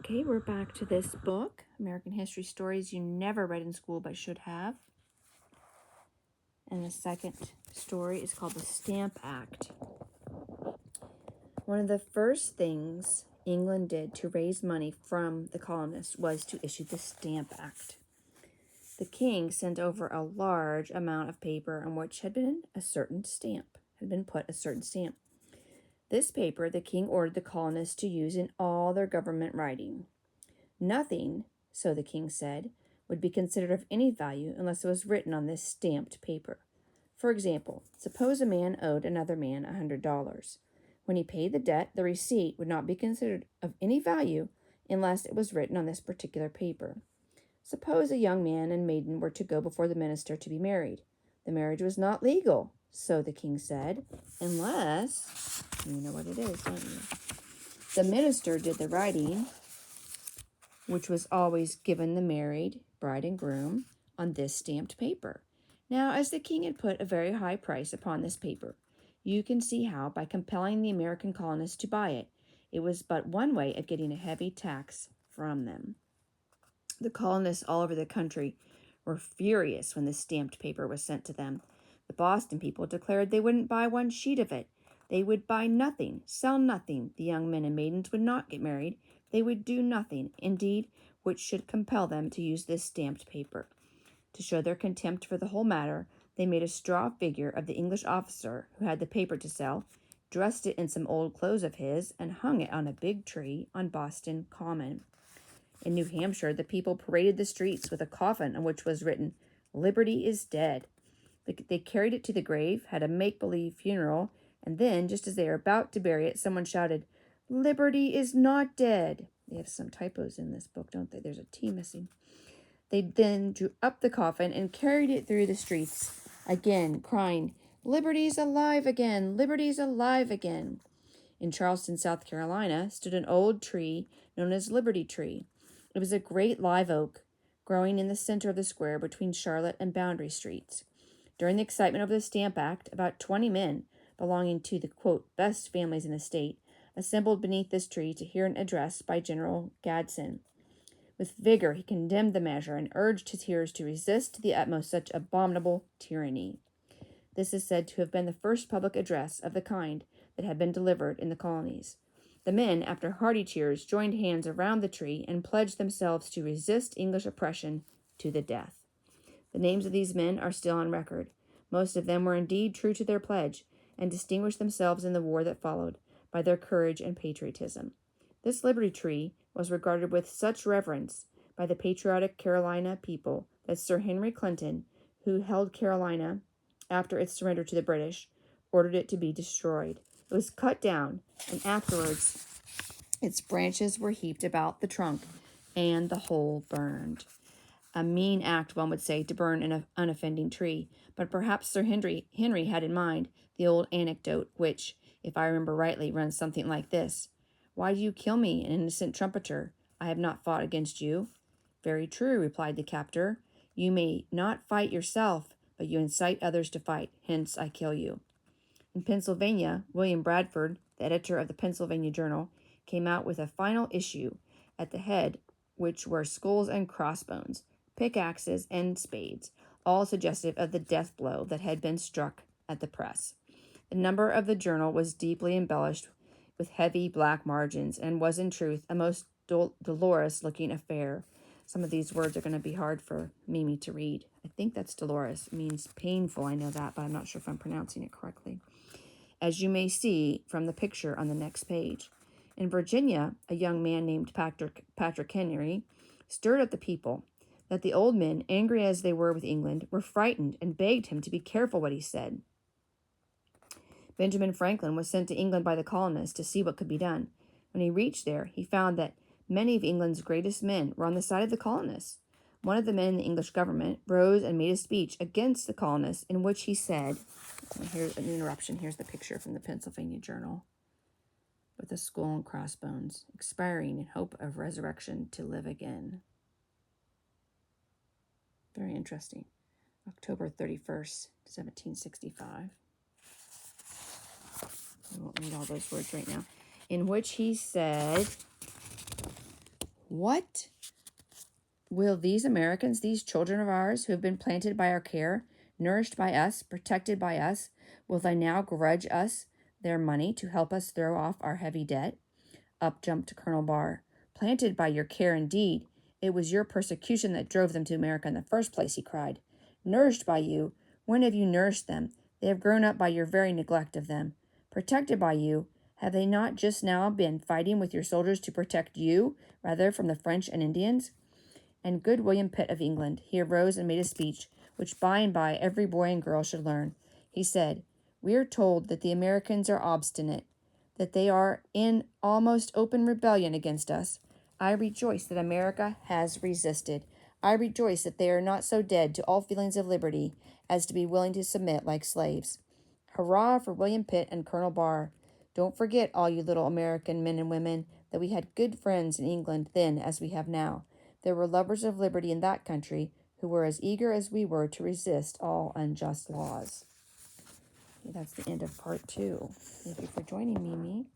Okay, we're back to this book, American History Stories You Never Read in School but Should Have. And the second story is called the Stamp Act. One of the first things England did to raise money from the colonists was to issue the Stamp Act. The king sent over a large amount of paper on which had been put a certain stamp. This paper the king ordered the colonists to use in all their government writing. Nothing, so the king said, would be considered of any value unless it was written on this stamped paper. For example, suppose a man owed another man $100. When he paid the debt, the receipt would not be considered of any value unless it was written on this particular paper. Suppose a young man and maiden were to go before the minister to be married. The marriage was not legal, so the king said, unless, you know what it is, don't you? The minister did the writing, which was always given the married bride and groom on this stamped paper. Now, as the king had put a very high price upon this paper, you can see how, by compelling the American colonists to buy it, it was but one way of getting a heavy tax from them. The colonists all over the country were furious when this stamped paper was sent to them. The Boston people declared they wouldn't buy one sheet of it. They would buy nothing, sell nothing. The young men and maidens would not get married. They would do nothing, indeed, which should compel them to use this stamped paper. To show their contempt for the whole matter, they made a straw figure of the English officer who had the paper to sell, dressed it in some old clothes of his, and hung it on a big tree on Boston Common. In New Hampshire, the people paraded the streets with a coffin on which was written, "Liberty is dead." They carried it to the grave, had a make-believe funeral, and then, just as they were about to bury it, someone shouted, "Liberty is not dead." They have some typos in this book, don't they? There's a T missing. They then drew up the coffin and carried it through the streets, again crying, "Liberty's alive again! Liberty's alive again!" In Charleston, South Carolina, stood an old tree known as Liberty Tree. It was a great live oak, growing in the center of the square between Charlotte and Boundary Streets. During the excitement over the Stamp Act, about 20 men, belonging to the, quote, best families in the state, assembled beneath this tree to hear an address by General Gadsden. With vigor he condemned the measure and urged his hearers to resist to the utmost such abominable tyranny. This is said to have been the first public address of the kind that had been delivered in the colonies. The men, after hearty cheers, joined hands around the tree and pledged themselves to resist English oppression to the death. The names of these men are still on record. Most of them were indeed true to their pledge, and distinguished themselves in the war that followed by their courage and patriotism. This Liberty Tree was regarded with such reverence by the patriotic Carolina people that Sir Henry Clinton, who held Carolina after its surrender to the British, ordered it to be destroyed. It was cut down, and afterwards its branches were heaped about the trunk, and the whole burned. A mean act, one would say, to burn an unoffending tree, but perhaps Sir Henry had in mind the old anecdote, which, if I remember rightly, runs something like this. "Why do you kill me, an innocent trumpeter? I have not fought against you." "Very true," replied the captor. "You may not fight yourself, but you incite others to fight, hence I kill you." In Pennsylvania, William Bradford, the editor of the Pennsylvania Journal, came out with a final issue, at the head which were skulls and crossbones, pickaxes and spades, all suggestive of the death blow that had been struck at the press. The number of the journal was deeply embellished with heavy black margins, and was in truth a most dolorous-looking affair. Some of these words are going to be hard for Mimi to read. I think that's dolorous. It means painful, I know that, but I'm not sure if I'm pronouncing it correctly. As you may see from the picture on the next page. In Virginia, a young man named Patrick Henry stirred up the people, that the old men, angry as they were with England, were frightened and begged him to be careful what he said. Benjamin Franklin was sent to England by the colonists to see what could be done. When he reached there, he found that many of England's greatest men were on the side of the colonists. One of the men in the English government rose and made a speech against the colonists in which he said, here's an interruption, here's the picture from the Pennsylvania Journal, with a skull and crossbones, expiring in hope of resurrection to live again. Very interesting. October 31st, 1765. I won't read all those words right now. In which he said, What will these Americans, these children of ours who have been planted by our care, nourished by us, protected by us, will they now grudge us their money to help us throw off our heavy debt? Up jumped Colonel Barr. Planted by your care indeed. It was your persecution that drove them to America in the first place, he cried. Nourished by you? When have you nourished them? They have grown up by your very neglect of them. Protected by you? Have they not just now been fighting with your soldiers to protect you, rather from the French and Indians? And good William Pitt of England, he arose and made a speech, which by and by every boy and girl should learn. He said, We are told that the Americans are obstinate, that they are in almost open rebellion against us. I rejoice that America has resisted. I rejoice that they are not so dead to all feelings of liberty as to be willing to submit like slaves. Hurrah for William Pitt and Colonel Barr. Don't forget, all you little American men and women, that we had good friends in England then as we have now. There were lovers of liberty in that country who were as eager as we were to resist all unjust laws. Okay, that's the end of part 2. Thank you for joining me,